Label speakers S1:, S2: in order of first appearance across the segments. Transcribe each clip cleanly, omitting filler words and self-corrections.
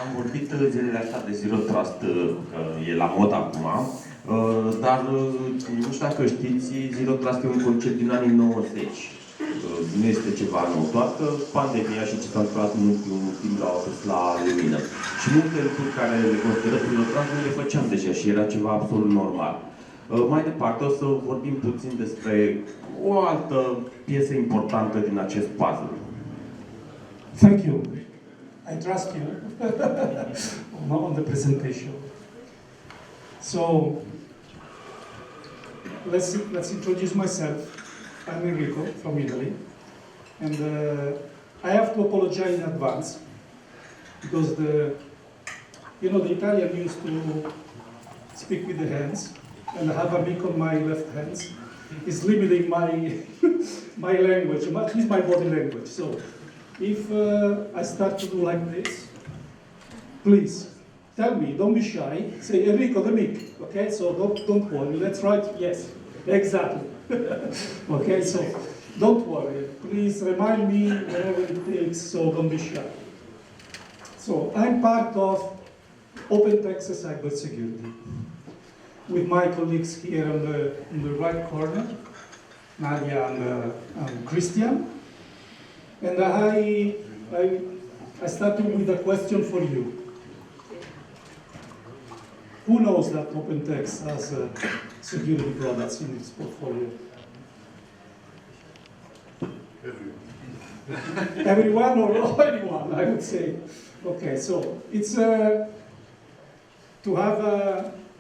S1: Am vorbit zilele astea de Zero Trust, că e la mod acum, dar nu știu dacă știți, Zero Trust e un concept din anii 90. Nu este ceva nou. Toată pandemia și ce s-a întâmplat în ultimul timp l-au adus la lumină. Și multe lucruri care le consideră Zero Trust nu le făceam deja și era ceva absolut normal. Mai departe o să vorbim puțin despre o altă piesă importantă din acest puzzle.
S2: Thank you. I trust you on the presentation. So, let's introduce myself. I'm Enrico from Italy, and I have to apologize in advance because the Italian used to speak with the hands, and I have a mic on my left hand is limiting my language, at least my body language. So, if I start to do like this, please tell me, don't be shy. Say Enrico the mic, okay? So don't worry. Let's write yes, exactly. Okay, so don't worry. Please remind me whenever it takes. So don't be shy. So I'm part of OpenText Cybersecurity with my colleagues here in the right corner, Nadia and Christian. And I started with a question for you. Who knows that OpenText has security products in its portfolio? Everyone or anyone, I would say. Okay, so it's to have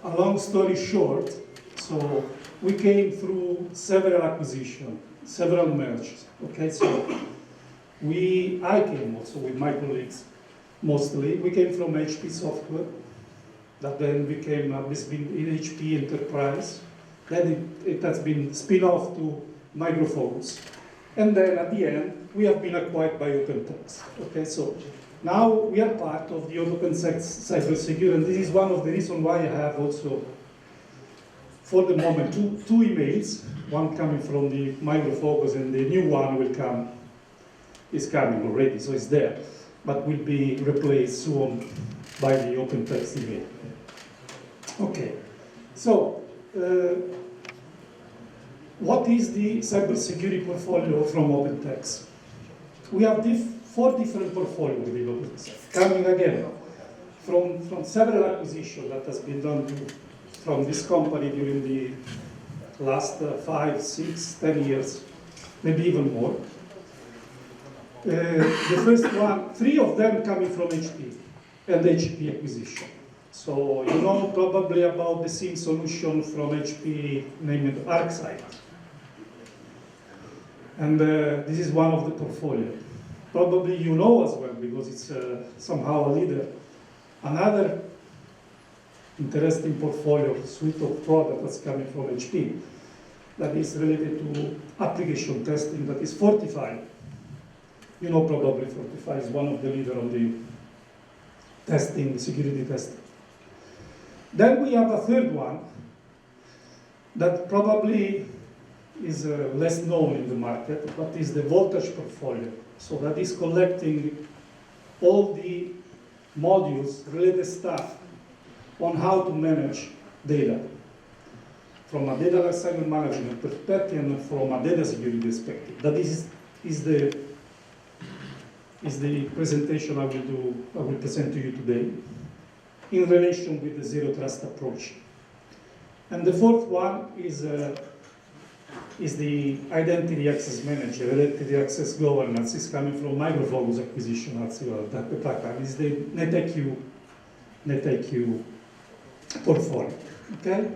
S2: a long story short. So we came through several acquisitions, several mergers. Okay, so I came also with my colleagues, mostly. We came from HP Software, that then became HP Enterprise. Then it has been spin-off to Micro Focus. And then at the end, we have been acquired by OpenText. Okay, so now we are part of the OpenText Cybersecurity, and this is one of the reasons why I have also, for the moment, two emails, one coming from the Micro Focus, and the new one will come. Is coming already, so it's there, but will be replaced soon by the OpenText email. Okay, so what is the cybersecurity portfolio from OpenText? We have 4 different portfolios within OpenText, coming again from several acquisitions that has been done from this company during the last 5, 6, 10 years, maybe even more. The first one, 3 of them coming from HP and HP acquisition. So you know probably about the SIEM solution from HP named ArcSight. And this is one of the portfolio. Probably you know as well because it's somehow a leader. Another interesting portfolio, suite of products that's coming from HP that is related to application testing, that is Fortify. You know probably Fortify is one of the leaders on the testing, security testing. Then we have a third one that probably is less known in the market, but is the Voltage portfolio. So that is collecting all the modules, related stuff on how to manage data from a data lifecycle management perspective and from a data security perspective. That is the presentation I will present to you today in relation with the Zero Trust approach. And the fourth one is the Identity Access Manager, Identity Access Governance, is coming from Micro Focus acquisition as well. That is the NetIQ portfolio. Okay?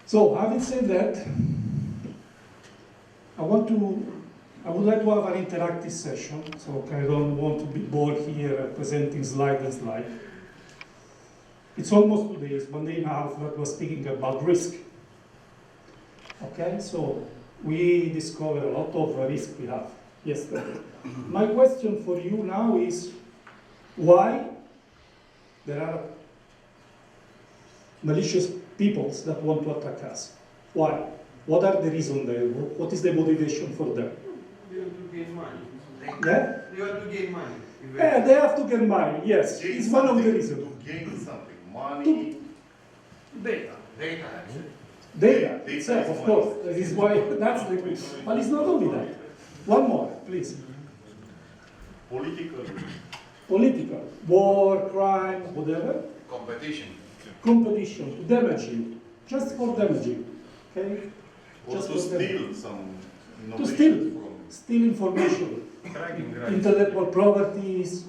S2: So, having said that, I would like to have an interactive session, so I don't want to be bored here presenting slide and slide. It's almost 2 days, 1 day and a half that we're speaking about risk. Okay, so we discovered a lot of risk we have yesterday. My question for you now is why there are malicious peoples that want to attack us? Why? What are the reasons there? What is the motivation for them?
S3: To gain money.
S2: Yeah?
S3: You have to gain money.
S2: Yeah, they have to get money, yes. It's one of the reasons.
S4: To gain something, money.
S2: Data.
S3: Data, actually.
S2: Data
S4: Data
S2: itself,
S4: is
S2: of
S4: money.
S2: course. That is why that's the but it's not only that. One more, please.
S4: Political.
S2: Political, war, crime, whatever.
S3: Competition.
S2: Competition to damage you, just for damaging. Okay?
S4: Or
S2: Just
S4: to
S2: for
S4: steal some
S2: To
S4: innovation
S2: steal,
S4: from.
S2: steal information,
S3: Bragging rights.
S2: intellectual properties,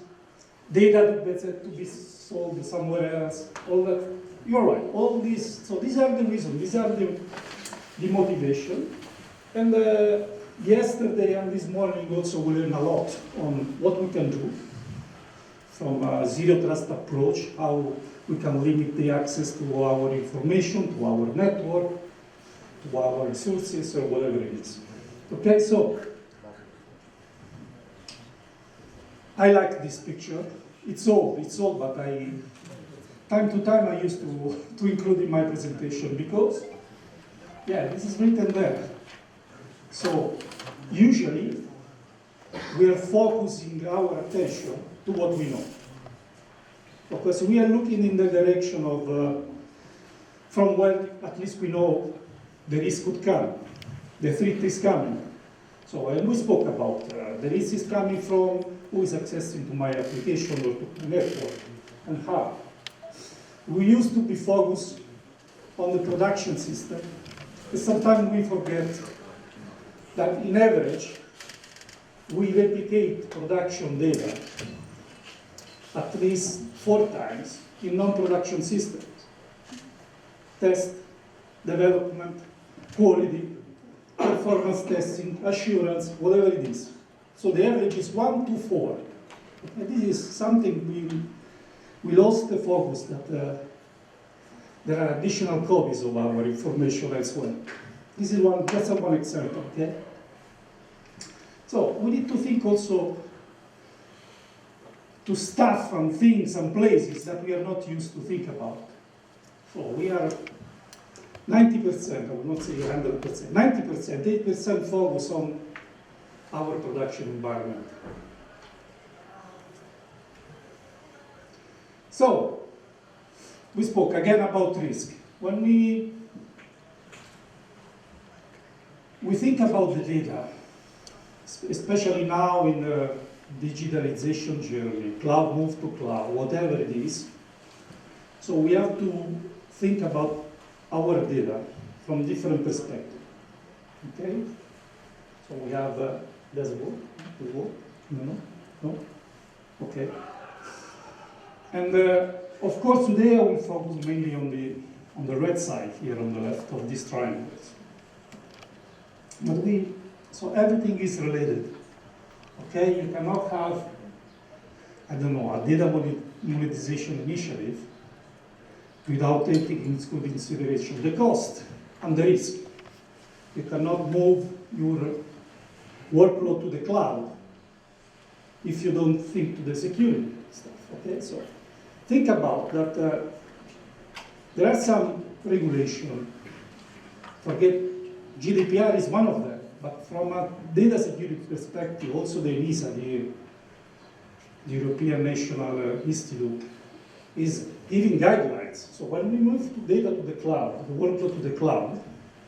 S2: data to be sold somewhere else, all that. You're right, all these, so these are the reasons, these are the motivation. And yesterday and this morning also we learned a lot on what we can do from a zero trust approach, how we can limit the access to our information, to our network, to our resources, or whatever it is. Okay, so I like this picture. It's old, but time to time I used to include in my presentation because, yeah, this is written there. So usually we are focusing our attention to what we know. Because we are looking in the direction of, from where at least we know the risk could come, the threat is coming. So we spoke about the risk is coming from who is accessing to my application or to my network and how. We used to be focused on the production system, but sometimes we forget that in average, we replicate production data at least 4 times in non-production systems. Test, development, quality, performance testing, assurance, whatever it is. So the average is 1 to 4. And this is something we lost the focus that there are additional copies of our information elsewhere. This is just one example, okay? So we need to think also to stuff and things and places that we are not used to think about. So we are 90%, I will not say 100%, 90%, 8% focus on our production environment. So, we spoke again about risk. When we think about the data, especially now in the digitalization journey, cloud move to cloud, whatever it is, so we have to think about our data from different perspectives. Okay? So we have, there's a word? The word? No? Okay. And of course today I will focus mainly on the red side here on the left of these triangles. But so everything is related. Okay, you cannot have, I don't know, a data monetization initiative without taking into consideration the cost and the risk. You cannot move your workload to the cloud if you don't think to the security stuff. Okay, so think about that. There are some regulation. Forget GDPR is one of them, but from a data security perspective, also the ENISA, the European National Institute, is giving guidelines. So when we move data to the cloud, the workload to the cloud,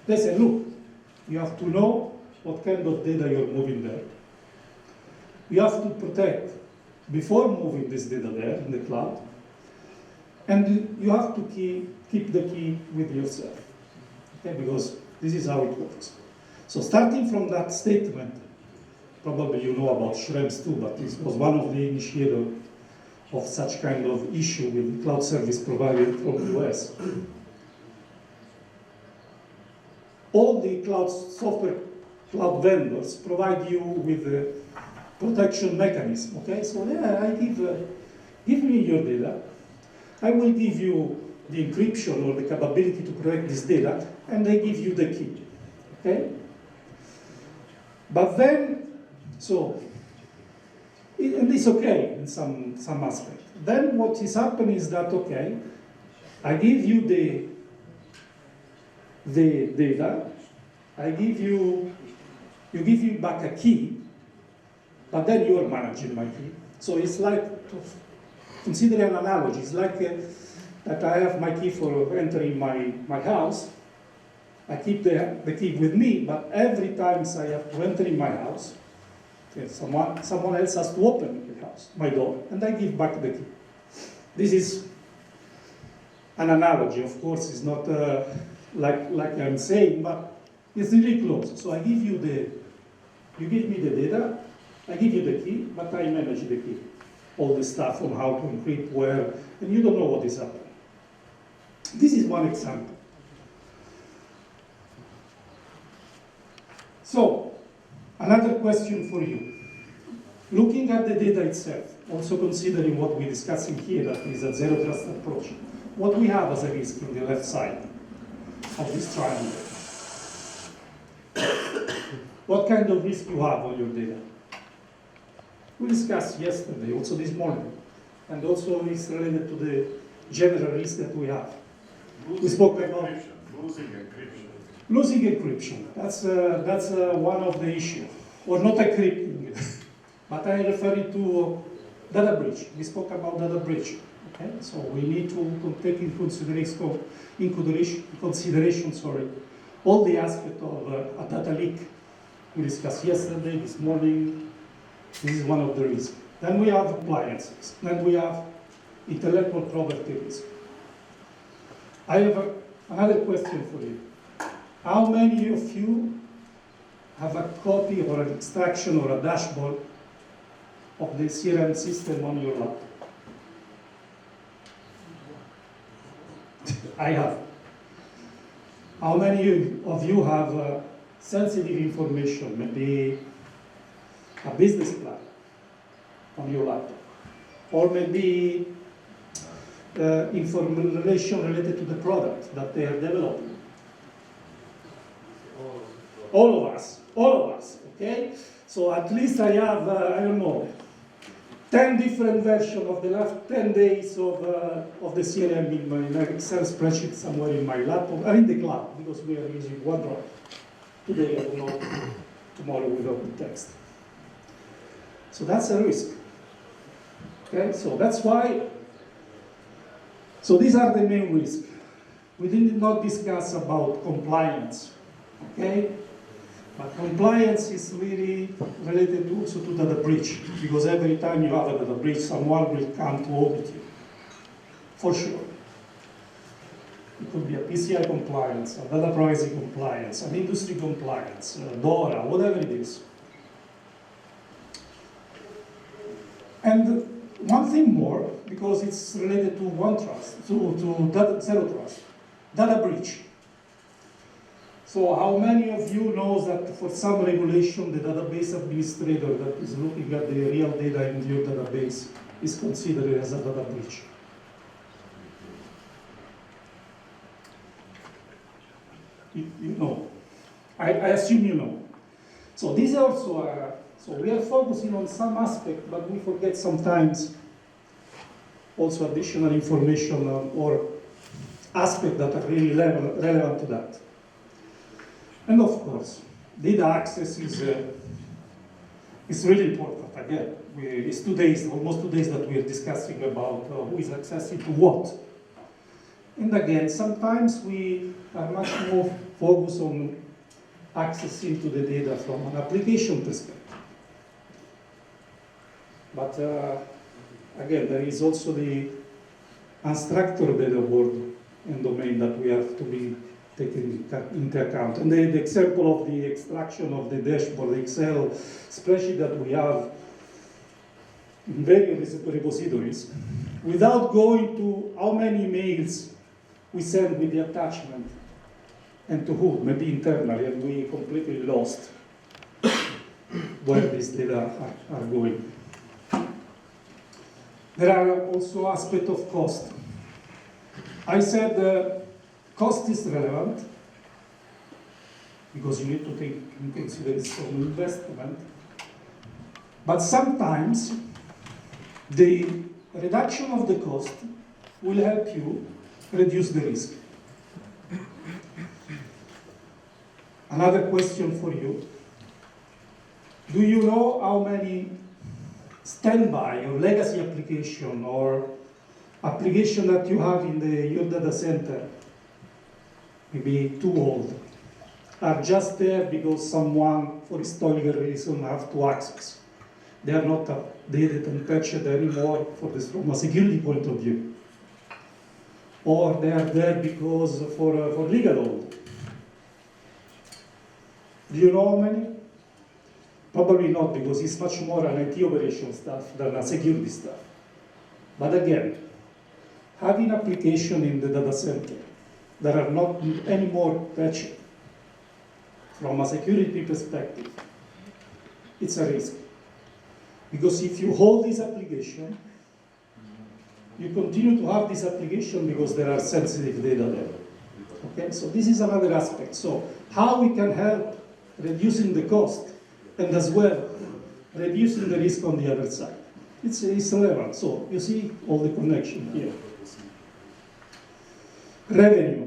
S2: they say, look, you have to know what kind of data you're moving there. You have to protect before moving this data there in the cloud, and you have to keep the key with yourself, okay? Because this is how it works. So starting from that statement, probably you know about Schrems too, but this was one of the initiators of such kind of issue with cloud service provider from the US. All the cloud vendors provide you with a protection mechanism, okay? So yeah, I give me your data, I will give you the encryption or the capability to protect this data, and I give you the key, okay? But then, so, and it's okay in some aspect. Then what is happening is that, okay, I give you the data, you give me back a key, but then you are managing my key. So it's like, consider an analogy, it's like that I have my key for entering my house. I keep the key with me, but every time I have to enter in my house, okay, someone else has to open the house, my door, and I give back the key. This is an analogy, of course, it's not like I'm saying, but it's really close. So I give you you give me the data, I give you the key, but I manage the key. All the stuff on how to encrypt, where, and you don't know what is happening. This is one example. So, another question for you. Looking at the data itself, also considering what we're discussing here, that is a zero trust approach, what we have as a risk in the left side of this triangle? What kind of risk you have on your data? We discussed yesterday, also this morning, and also it's related to the general risk that we have. We spoke about
S4: losing encryption.
S2: losing encryption. That's one of the issues, or not encrypting, but I'm referring to data breach. We spoke about data breach. Okay, so we need to take in consideration, all the aspects of a data leak. We discussed yesterday, this morning. This is one of the risks. Then we have appliances. Then we have intellectual property risk. I have another question for you. How many of you have a copy or an extraction or a dashboard of the CRM system on your laptop? I have. How many of you have sensitive information, maybe a business plan on your laptop? Or maybe information related to the product that they are developing? All of us, okay? So at least I have, I don't know, 10 different versions of the last 10 days of the CRM in my Excel spreadsheet somewhere in my laptop, or in the cloud, because we are using OneDrive. Today I will not, tomorrow with OpenText. So that's a risk. Okay, so that's why, so these are the main risks. We did not discuss about compliance, okay? But compliance is really related also to data breach, because every time you have a data breach, someone will come to audit you, for sure. It could be a PCI compliance, a data privacy compliance, an industry compliance, DORA, whatever it is. And one thing more, because it's related to zero trust, data breach. So how many of you knows that for some regulation, the database administrator that is looking at the real data in your database is considered as a data breach? You know. I assume you know. So these also are, so we are focusing on some aspect, but we forget sometimes also additional information or aspects that are really relevant to that. And of course, data access is really important. Again, it's 2 days, almost 2 days that we are discussing about who is accessing to what. And again, sometimes we are much more focused on accessing to the data from an application perspective. But again, there is also the unstructured data world and domain that we have to be taken into account. And the example of the extraction of the dashboard, the Excel spreadsheet that we have in various repositories, without going to how many emails we send with the attachment and to who, maybe internally, and we completely lost where these data are going. There are also aspects of cost. I said cost is relevant because you need to take in consideration investment, but sometimes the reduction of the cost will help you reduce the risk. Another question for you. Do you know how many standby or legacy application or application that you have in your data center, maybe too old, are just there because someone, for historical reason, have to access? They are not updated and patched anymore from a security point of view. Or they are there because for legal hold. Do you know how many? Probably not, because it's much more an IT operation stuff than a security stuff. But again, having application in the data center that are not anymore patched from a security perspective, it's a risk. Because if you hold this application, you continue to have this application because there are sensitive data there. Okay, so this is another aspect. So how we can help reducing the cost and as well reducing the risk on the other side. It's relevant. So you see all the connection here. Revenue.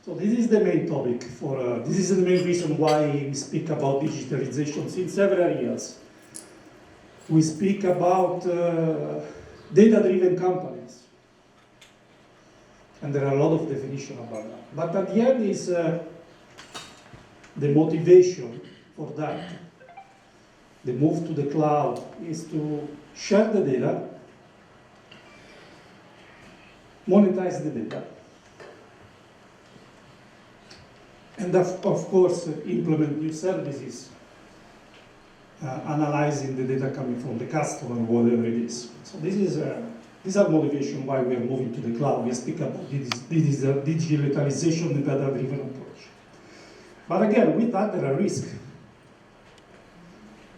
S2: So this is the main topic this is the main reason why we speak about digitalization in several areas. We speak about data-driven companies. And there are a lot of definitions about that. But at the end is the motivation for that. The move to the cloud is to share the data, monetize the data, and of course implement new services, analyzing the data coming from the customer, whatever it is. So these are motivation why we are moving to the cloud. We speak about digitalization and data-driven approach. But again, with that there are risks.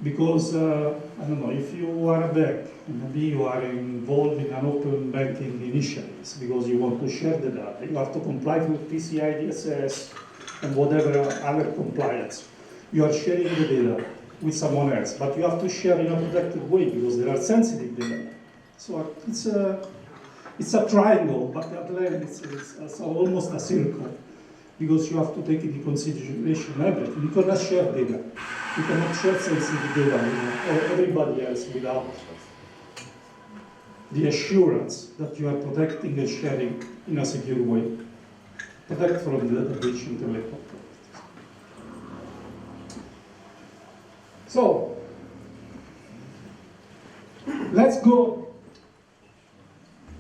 S2: Because, I don't know, if you are a bank, maybe you are involved in an open banking initiative because you want to share the data, you have to comply with PCI DSS and whatever other compliance. You are sharing the data with someone else, but you have to share in a protected way because there are sensitive data. So it's a triangle, but at the end it's almost a circle because you have to take into consideration everything. You cannot share data. You cannot share sensitive data or everybody else without the assurance that you are protecting and sharing in a secure way. Protect from the data breach intellectual property. So, let's go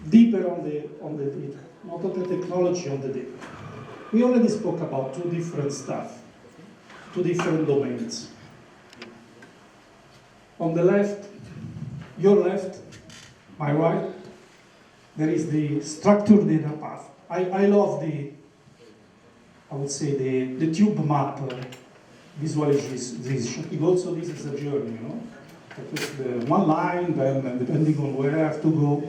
S2: deeper on the data, not on the technology, on the data. We already spoke about two different stuff, two different domains. On the left, your left, my right, there is the structured data path. I love I would say the tube map visualization. Also, this is a journey, you know. The one line, then depending on where I have to go,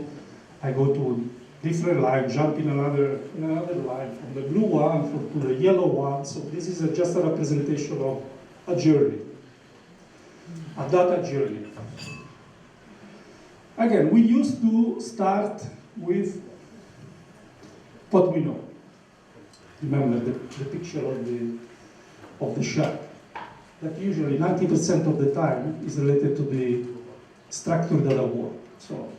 S2: I go to different line, jump in another line, from the blue one to the yellow one. So this is just a representation of a journey, a data journey. Again, we used to start with what we know. Remember the picture of the shark. That usually 90% of the time is related to the structured data work. So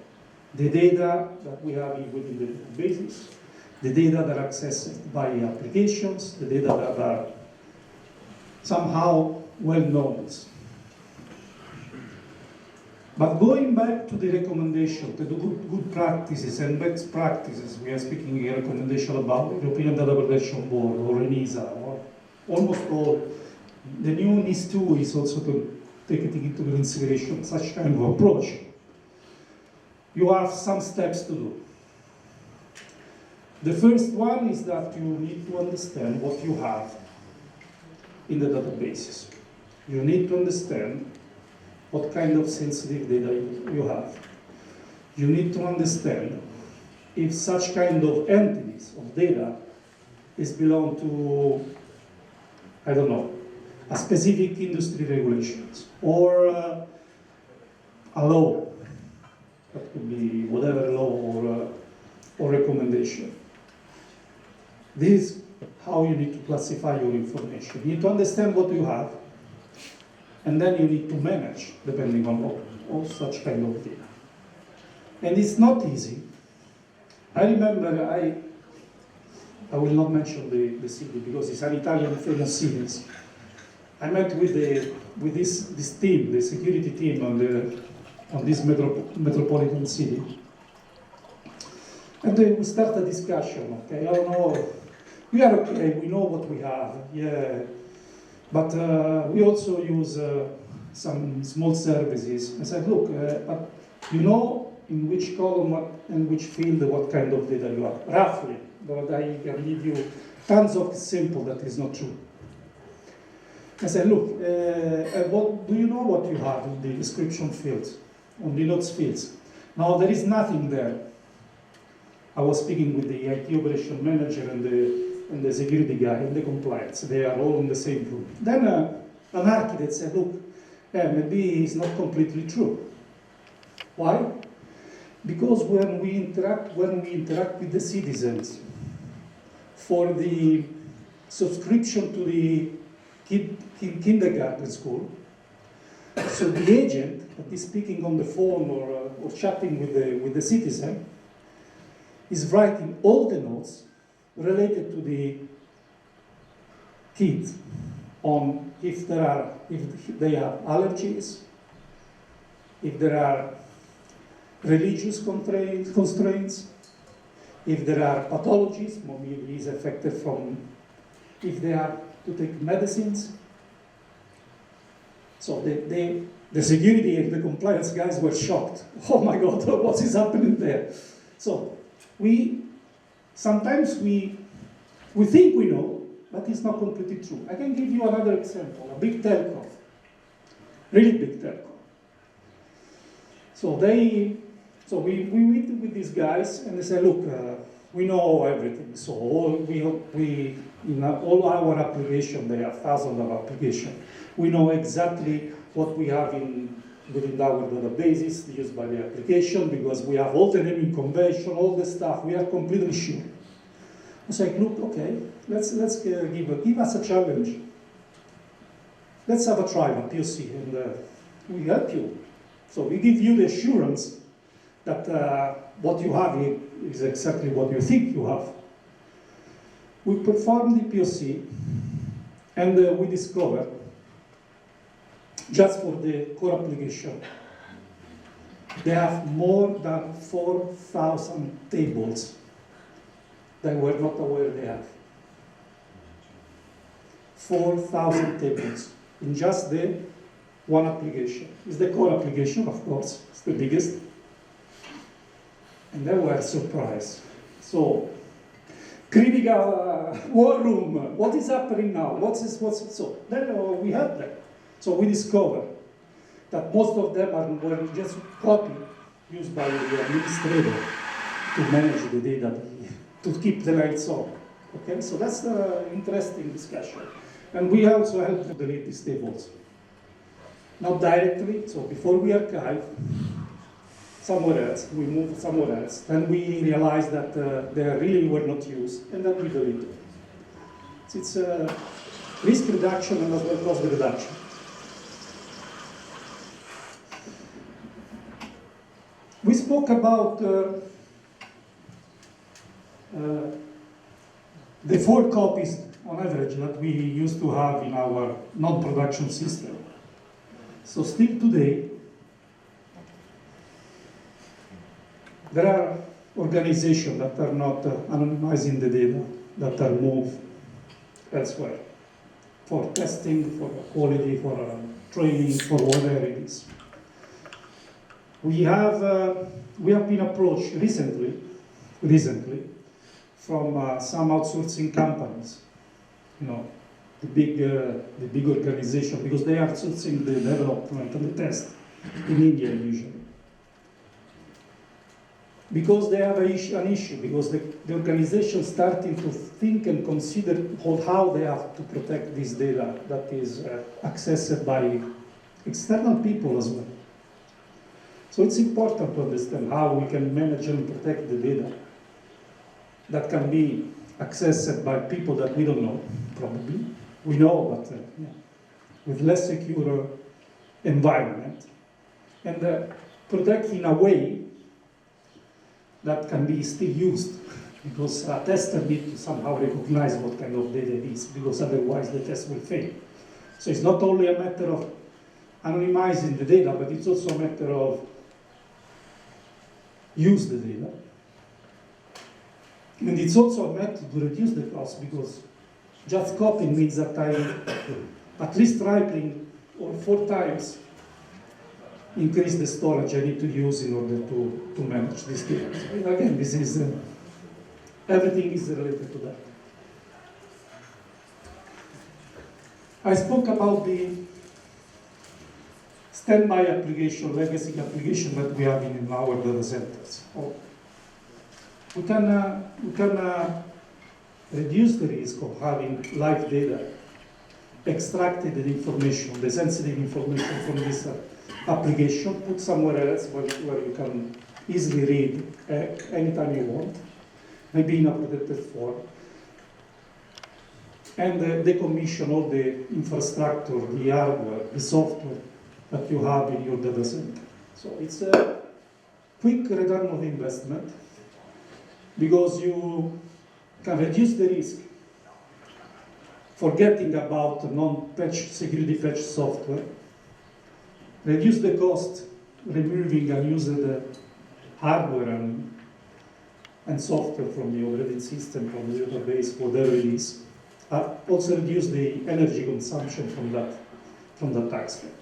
S2: the data that we have within the databases, the data that are accessed by applications, the data that are somehow well known. But going back to the recommendation, to the good practices and best practices, we are speaking here recommendation about European Data Protection Board or ENISA, or almost all. The new NIS2 is also to take it into consideration such kind of approach. You have some steps to do. The first one is that you need to understand what you have in the databases. You need to understand what kind of sensitive data you have. You need to understand if such kind of entities of data is belong to, I don't know, a specific industry regulations or a law. That could be whatever law or recommendation. This is how you need to classify your information. You need to understand what you have And then you need to manage, depending on all such kind of data. And it's not easy. I remember, I will not mention the city because it's an Italian famous city. I met with this team, the security team on this metropolitan city. And then we start a discussion, okay, oh no, we are okay, we know what we have, yeah, but we also use some small services. I said, look, but you know in which column and which field what kind of data you have, roughly, but I can give you tons of simple that is not true. I said, look, what, do you know what you have in the description fields, on the notes fields? Now, there is nothing there. I was speaking with the IT operation manager and the security guy and the compliance. They are all in the same room. Then an architect said, look, maybe it's not completely true. Why? Because when we interact with the citizens for the subscription to the kindergarten school, so the agent that is speaking on the phone or chatting with the citizen is writing all the notes related to the kids on if they have allergies, if there are religious constraints, if there are pathologies, maybe he is affected from, if they are to take medicines. So the security and the compliance guys were shocked. Oh my God, what is happening there? So sometimes we think we know, but it's not completely true. I can give you another example, a big telco, really big telco. So we meet with these guys and they say, look, we know everything. So in all our applications, there are thousands of applications. We know exactly what we have within our databases used by the application because we have all the naming convention, all the stuff. We are completely sure. I was like, look, okay, let's give us a challenge. Let's have a trial, a POC, and we help you. So we give you the assurance that what you have is exactly what you think you have. We perform the POC, and we discover, just for the core application, they have more than 4,000 tables they were not aware they have. 4,000 tables in just the one application. It's the core application, of course, it's the biggest. And they were surprised. So, critical war room, what is happening now? So then we had that. So we discovered that most of them were just copy used by the administrator to manage the data, to keep the lights on. Okay, so that's the interesting discussion. And we also help to delete these tables. Not directly, so before we archive, somewhere else, we move somewhere else. Then we realize that they really were not used, and then we delete it. So it's a risk reduction and as well cost reduction. We spoke about the 4 copies on average that we used to have in our non-production system. So still today, there are organizations that are not anonymizing the data, that are moved elsewhere for testing, for quality, for training, for whatever it is. We have been approached recently from some outsourcing companies, the big organization, because they are outsourcing the development and the test in India usually. Because they have an issue, because the organization starting to think and consider how they have to protect this data that is accessed by external people as well. So it's important to understand how we can manage and protect the data that can be accessed by people that we don't know, probably. We know, but with less secure environment and protect in a way that can be still used, because a tester needs to somehow recognize what kind of data it is, because otherwise the test will fail. So it's not only a matter of anonymizing the data, but it's also a matter of use the data. And it's also a method to reduce the cost, because just copying means that I at least tripling or 4 times increase the storage I need to use in order to manage this data. So again, this is, everything is related to that. I spoke about the standby application, legacy application that we have in our data centers. We can reduce the risk of having live data, extracted information, the sensitive information from this application, put somewhere else where you can easily read anytime you want, maybe in a protected form, and decommission all the infrastructure, the hardware, the software that you have in your data center. So it's a quick return of investment, because you can reduce the risk, forgetting about non-patch security patch software, reduce the cost, removing unused hardware and software from the operating system, from the database, whatever it is. Also reduce the energy consumption from that aspect.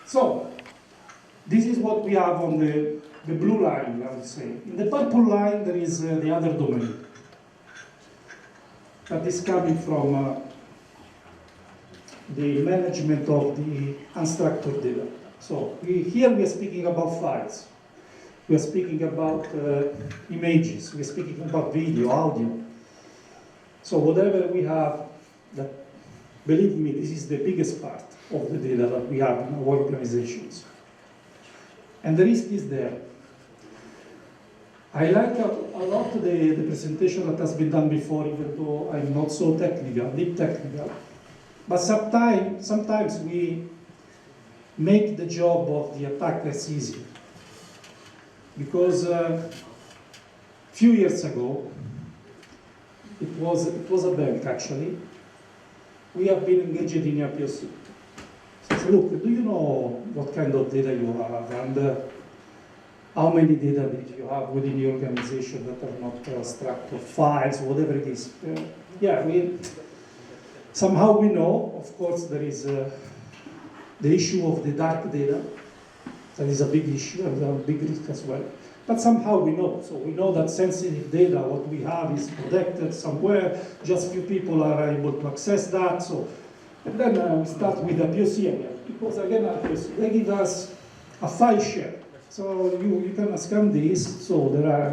S2: So, this is what we have on the blue line, I would say. In the purple line, there is the other domain that is coming from the management of the unstructured data. So here we are speaking about files. We are speaking about images. We are speaking about video, audio. So whatever we have, that, believe me, this is the biggest part of the data that we have in our organizations. And the risk is there. I like a lot the presentation that has been done before, even though I'm not so technical, deep technical. But sometimes we make the job of the attackers easy. Because a few years ago, it was a bank actually, we have been engaged in a POC. So look, do you know what kind of data you have, and how many data that you have within the organization that are not structured files, whatever it is? Yeah, somehow we know. Of course, there is the issue of the dark data. That is a big issue and a big risk as well. But somehow we know. So we know that sensitive data, what we have, is protected somewhere. Just few people are able to access that. So, and then we start with a POC again, because again, they give us a file share. So you can scan this. So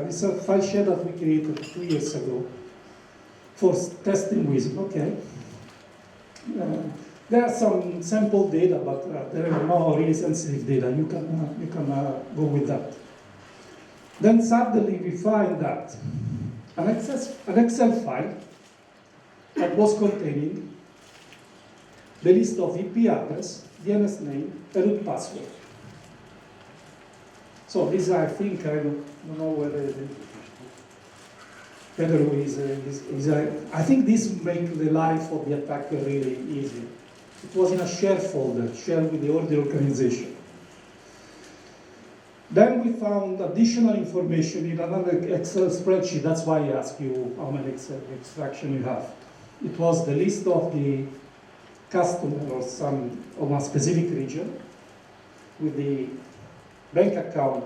S2: it's a file share that we created 2 years ago for testing with. Okay. There are some sample data, but there are no really sensitive data. You can go with that. Then suddenly we find that an Excel file that was containing the list of IP address, DNS name, and root password. So this, I think, I don't know whether I think this makes the life of the attacker really easy. It was in a shared folder, shared with the other organization. Then we found additional information in another Excel spreadsheet. That's why I asked you how many Excel extraction you have. It was the list of the customer or some of a specific region with the bank account,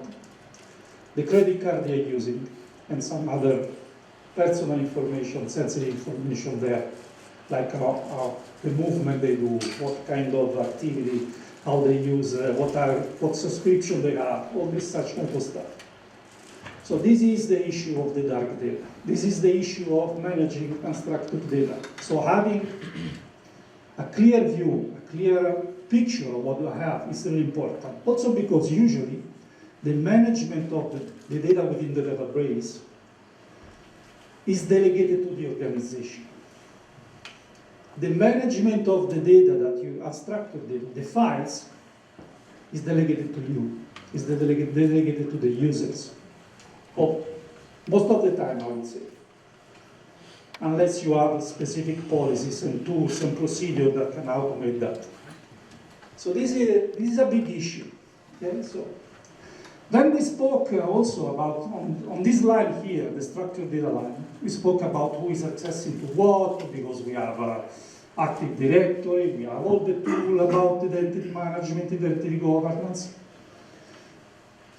S2: the credit card they're using, and some other personal information, sensitive information there, like the movement they do, what kind of activity, how they use, what subscription they have, all this such kind of stuff. So this is the issue of the dark data. This is the issue of managing unstructured data. So having a clear view, a clear picture of what you have is really important. Also because usually the management of the data within the database is delegated to the organization. the management of the data that you unstructured, the files, is delegated to you, is delegated to the users. Oh, most of the time, I would say. Unless you have specific policies and tools and procedures that can automate that. So this is a big issue. Okay? So then we spoke also about, on this line here, the structured data line, we spoke about who is accessing to what, because we have Active Directory, we have all the tool about identity management, identity governance.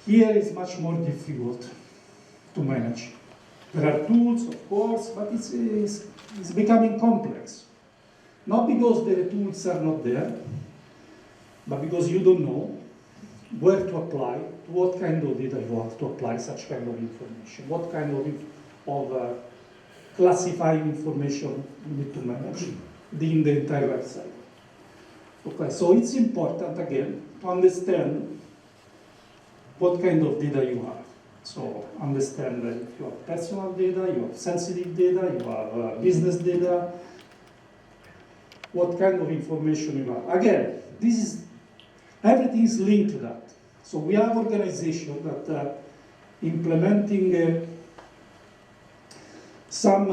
S2: Here is much more difficult to manage. There are tools, of course, but it's becoming complex. Not because the tools are not there, but because you don't know where to apply, to what kind of data you have to apply such kind of information, what kind of classifying information you need to manage in the entire website. Okay, so it's important, again, to understand what kind of data you have. So understand that if you have personal data, you have sensitive data, you have business data, what kind of information you have. Again, everything is linked to that. So we have organizations that implementing some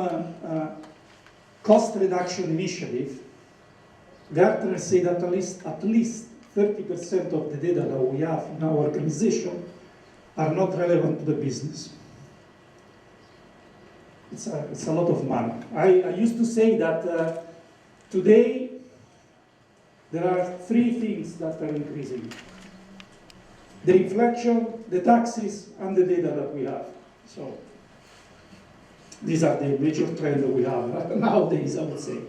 S2: cost reduction initiative. Gartner say that at least 30% of the data that we have in our organization are not relevant to the business. It's a lot of money. I used to say that today there are 3 things that are increasing: the inflation, the taxes, and the data that we have. So these are the major trends that we have nowadays, I would say.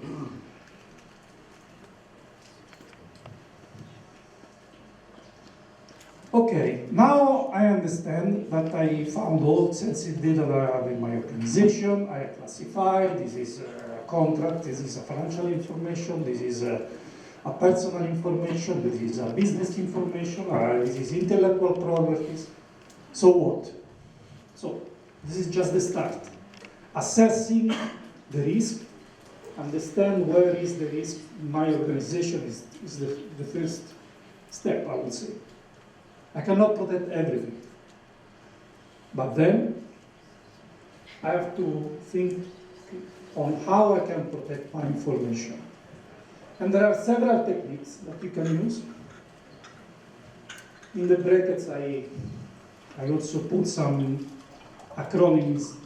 S2: Okay, now I understand that I found all sensitive data that I have in my organization. I have classified, this is a contract, this is a financial information, this is a personal information, this is a business information, this is intellectual properties. So what? So this is just the start. Assessing the risk, understand where is the risk in my organization is the first step, I would say. I cannot protect everything. But then, I have to think on how I can protect my information. And there are several techniques that you can use. In the brackets, I also put some acronyms,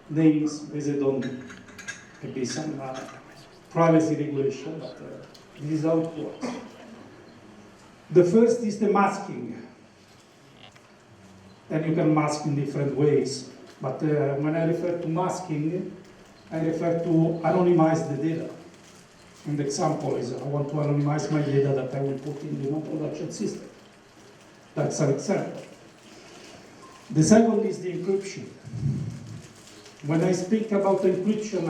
S2: names based on maybe some privacy regulation, but this is how it works. The first is the masking. And you can mask in different ways. But when I refer to masking, I refer to anonymize the data. And the example is I want to anonymize my data that I will put in the non-production system. That's an example. The second is the encryption. When I speak about encryption,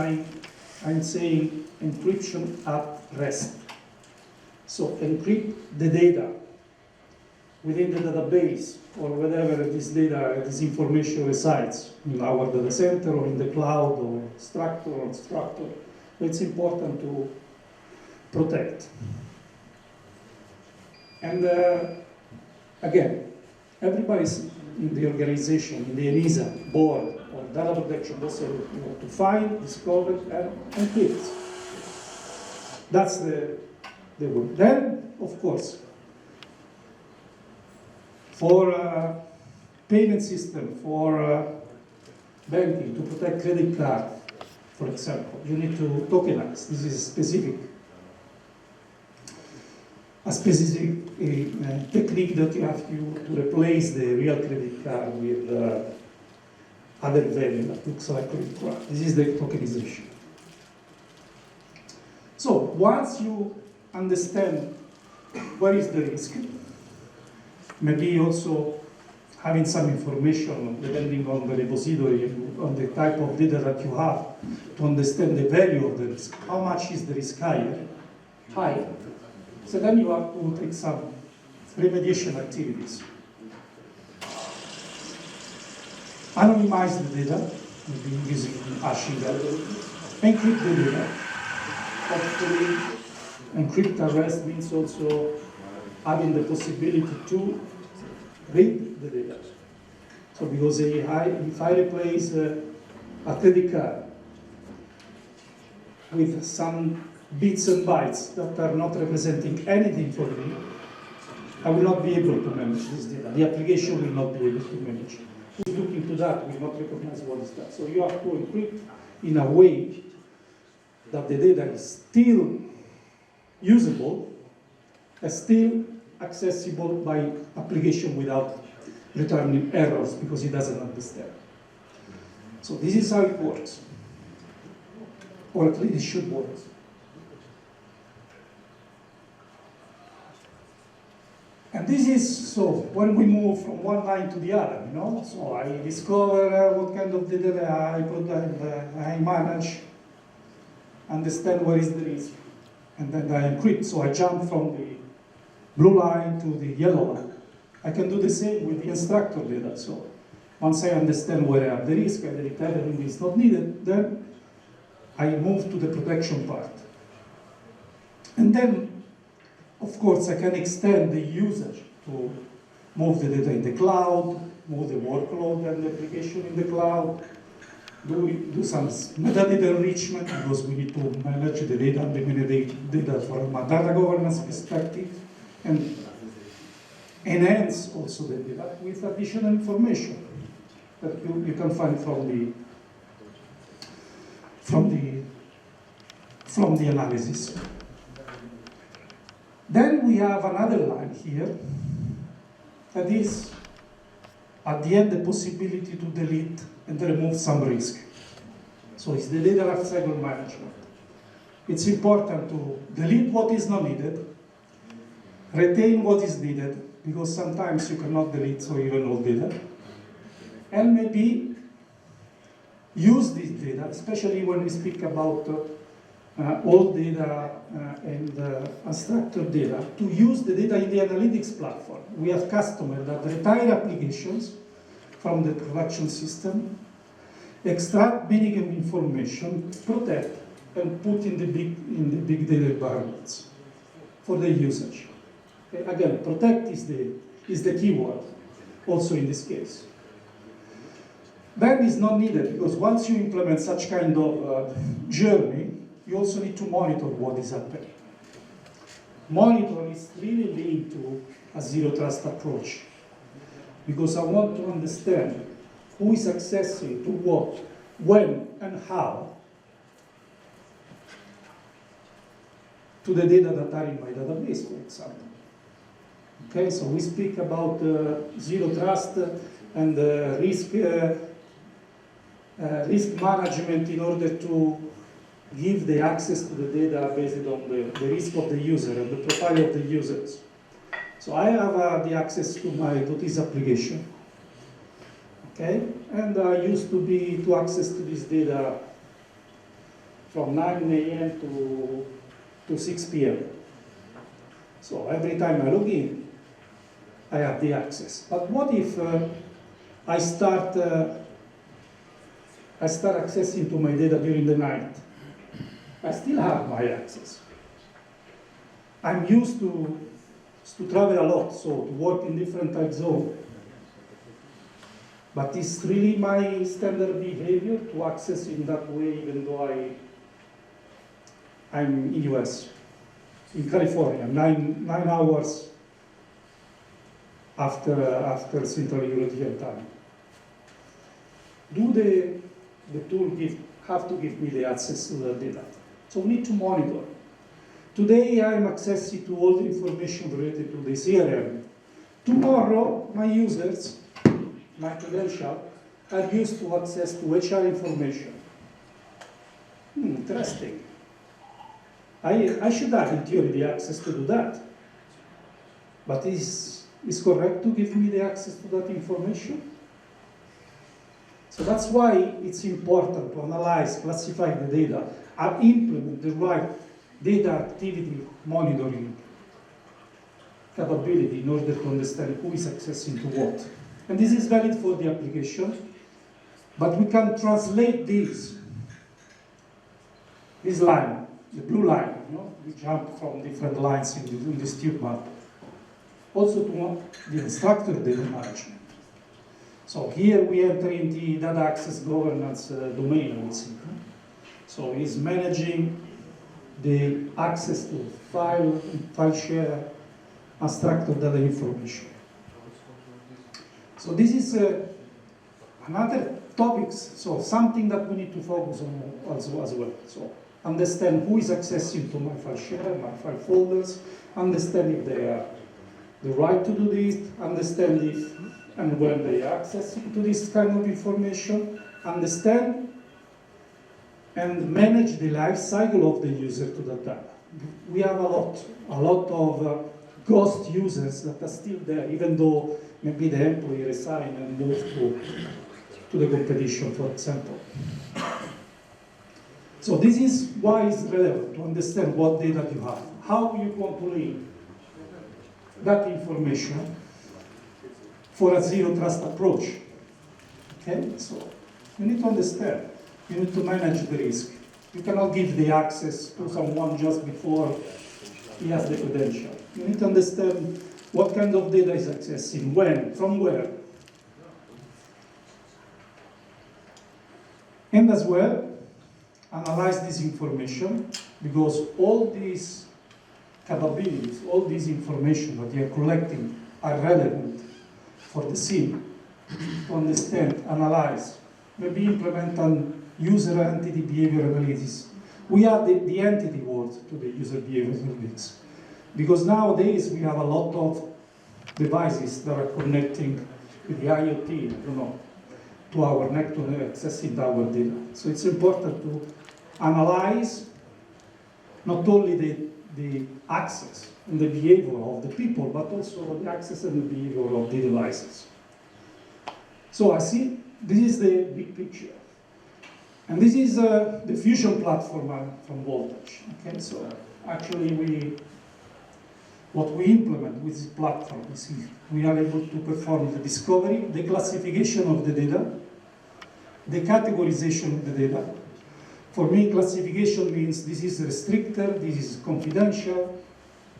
S2: I'm saying encryption at rest. So encrypt the data within the database or wherever this data, this information resides, in our data center or in the cloud or structure or unstructured. It's important to protect. And again, everybody's in the organization, in the ENISA board or data protection also to find, discover, and encrypt. That's the word. Then, of course, for payment system, for banking, to protect credit card, for example, you need to tokenize. This is a specific technique that you have to replace the real credit card with other value that looks like credit card. This is the tokenization. So once you understand where is the risk, maybe also having some information depending on the repository, on the type of data that you have, to understand the value of the risk. How much is the risk higher? Higher. So then you have to take some remediation activities. Anonymize the data, maybe using hashing algorithm, encrypt the data, hopefully, encrypt arrest means also having the possibility to read the data. So because if I replace a credit card with some bits and bytes that are not representing anything for me, I will not be able to manage this data. The application will not be able to manage. Who's looking to that will not recognize what is that. So you have to encrypt in a way that the data is still usable and still accessible by application without returning errors because it doesn't understand. So this is how it works. Or at least it should work. And this is, so when we move from one line to the other, you know, so I discover what kind of data I manage, understand where is the risk, and then I encrypt. So I jump from the blue line to the yellow line. I can do the same with the instructor data. So once I understand where I have the risk and if everything is not needed, then I move to the protection part. And then, of course, I can extend the usage to move the data in the cloud, move the workload and the application in the cloud, do some metadata enrichment because we need to manage the data and the metadata from a data governance perspective, and enhance also the data with additional information that you can find from the analysis. Then we have another line here that is at the end the possibility to delete and remove some risk. So it's the data lifecycle management. It's important to delete what is not needed, retain what is needed, because sometimes you cannot delete so even old data, and maybe use this data, especially when we speak about old data and unstructured data, to use the data in the analytics platform. We have customers that retire applications from the production system, extract minimum information, protect, and put in the big data environments for the usage. Okay? Again, protect is the keyword also in this case. Then is not needed because once you implement such kind of journey, you also need to monitor what is happening. Monitor is really linked to a zero trust approach because I want to understand who is accessing to what, when, and how to the data that are in my database, for example. Okay, so we speak about zero trust and risk management in order to give the access to the data based on the risk of the user and the profile of the users. So I have the access to this application, okay? And I used to access to this data from 9 a.m. to 6 p.m. So every time I log in, I have the access. But what if I start accessing to my data during the night? I still have my access. I'm used to travel a lot, so to work in different time zones. But it's really my standard behavior to access in that way, even though I'm in US, in California, nine hours after Central European time. Do the tool have to give me the access to the data? So we need to monitor. Today I'm accessing to all the information related to the CRM. Tomorrow my users, my credential, are used to access to HR information. Interesting. I should have in theory the access to do that. But is correct to give me the access to that information? So that's why it's important to analyze, classify the data, and implement the right data activity monitoring capability in order to understand who is accessing to what. And this is valid for the application, but we can translate this line the blue line, we jump from different lines in this tube map. Also to the instructor data management. So here we enter in the data access governance domain, I would say. So he's managing the access to file share, and structured data information. So this is another topic, so something that we need to focus on also as well. So understand who is accessing to my file share, my file folders, understand if they are the right to do this, understand if and when they are accessing to this kind of information, understand and manage the life cycle of the user to the data. We have a lot of ghost users that are still there, even though maybe the employee resigned and moved to the competition, for example. So this is why it's relevant to understand what data you have, how you control that information for a zero trust approach. Okay, so you need to understand. You need to manage the risk. You cannot give the access to someone just before he has the credential. You need to understand what kind of data is accessing, when, from where. And as well, analyze this information, because all these capabilities, all this information that you are collecting are relevant for the SIEM to understand, analyze, maybe implement an user entity behavior analysis. We add the entity word to the user behavior analytics. Because nowadays we have a lot of devices that are connecting with the IoT, to our network, accessing our data. So it's important to analyze not only the access and the behavior of the people, but also the access and the behavior of the devices. So I see this is the big picture. And this is the Fusion platform from Voltage. Okay, so actually what we implement with this platform is we are able to perform the discovery, the classification of the data, the categorization of the data. For me, classification means this is restricted, this is confidential.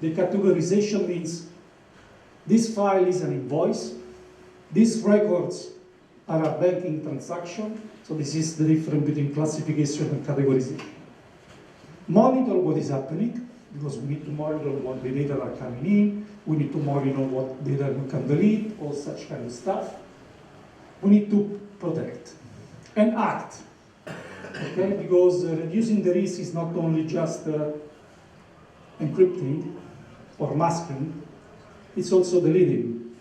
S2: The categorization means this file is an invoice, these records are a banking transaction. So this is the difference between classification and categorization. Monitor what is happening, because we need to monitor what the data are coming in, we need to monitor what data we can delete, all such kind of stuff. We need to protect and act, okay? Because reducing the risk is not only just encrypting or masking, it's also deleting,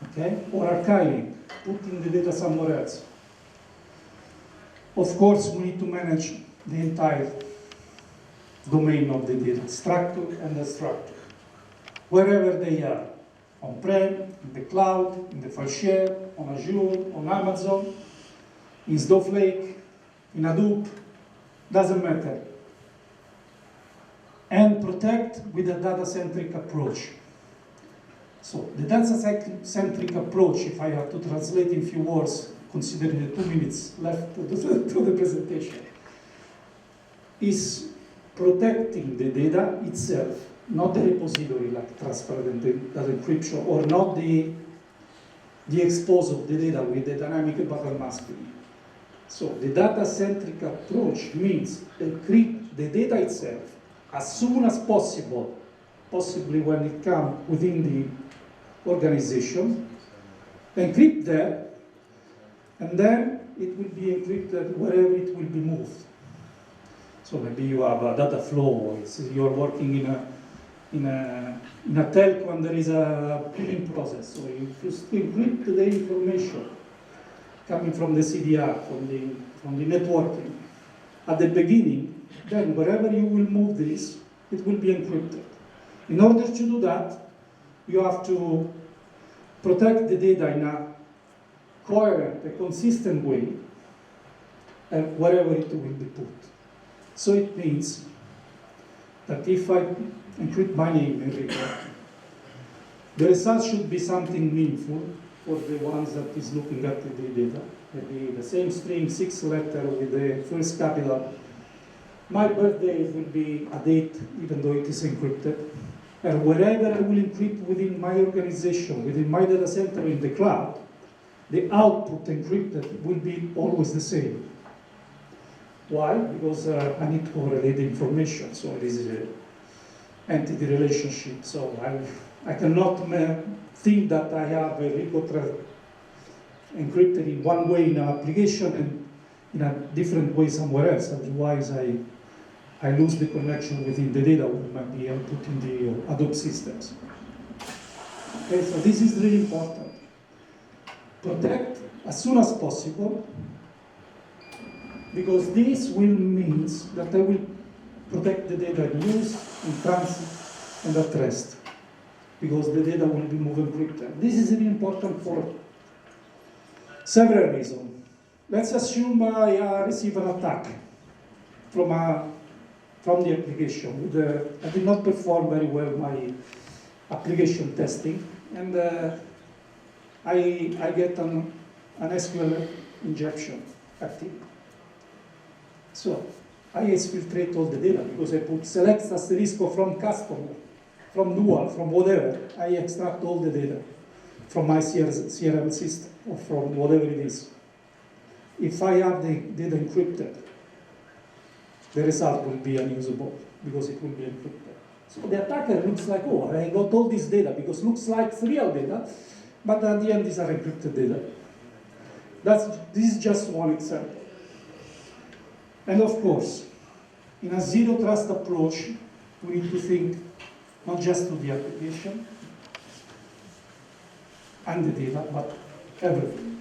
S2: okay? Or archiving, putting the data somewhere else. Of course, we need to manage the entire domain of the data, structured and unstructured, wherever they are, on-prem, in the cloud, in the file share, on Azure, on Amazon, in Snowflake, in Hadoop, doesn't matter. And protect with a data-centric approach. So the data-centric approach, if I have to translate in few words, considering the 2 minutes left to the presentation, is protecting the data itself, not the repository like transparent data encryption, or not the expose of the data with the dynamic button masking. So the data-centric approach means encrypt the data itself as soon as possible, possibly when it comes within the organization, encrypt there, and then it will be encrypted wherever it will be moved. So maybe you have a data flow, you're working in a telco and there is a billing process. So if you encrypt the information coming from the CDR, from the networking, at the beginning, then wherever you will move this, it will be encrypted. In order to do that, you have to protect the data in a coherent, a consistent way, and wherever it will be put. So it means that if I encrypt my name, Enrico, the result should be something meaningful for the ones that is looking at the data. Maybe the same string, 6 letters with the first capital, my birthday will be a date, even though it is encrypted. And wherever I will encrypt within my organization, within my data center in the cloud, the output encrypted will be always the same. Why? Because I need to correlate the information, so this is an entity relationship. So I cannot think that I have a record encrypted in one way in an application and in a different way somewhere else. Otherwise, I lose the connection within the data we might be put in the Adobe systems. Okay, so this is really important. Protect as soon as possible, because this will mean that I will protect the data in use, in transit, and at rest, because the data will be moved encrypted. This is really important for several reasons. Let's assume I receive an attack from the application. I did not perform very well my application testing, and I get an SQL injection active. So I exfiltrate all the data because I put select asterisk from customer, from dual, from whatever. I extract all the data from my CRM system or from whatever it is. If I have the data encrypted, the result will be unusable because it will be encrypted. So the attacker looks like, oh, I got all this data because it looks like it's real data, but at the end these are encrypted data. This is just one example. And of course, in a zero trust approach, we need to think not just to the application and the data, but everything.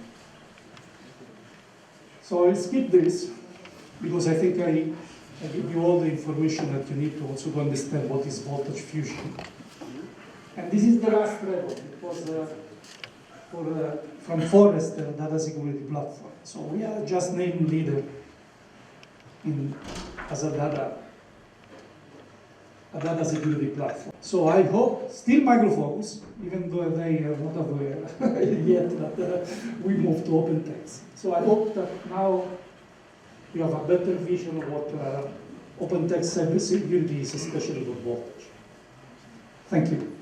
S2: So I'll skip this because I think I give you all the information that you need to also understand what is voltage fusion. And this is the last level. It was from Forrester Data Security Platform. So we are just named leader as a data security platform. So I hope, still Micro Focus, even though they are not aware yet that we moved to OpenText. So I hope that now you have a better vision of what OpenText cybersecurity is, especially with voltage. Thank you.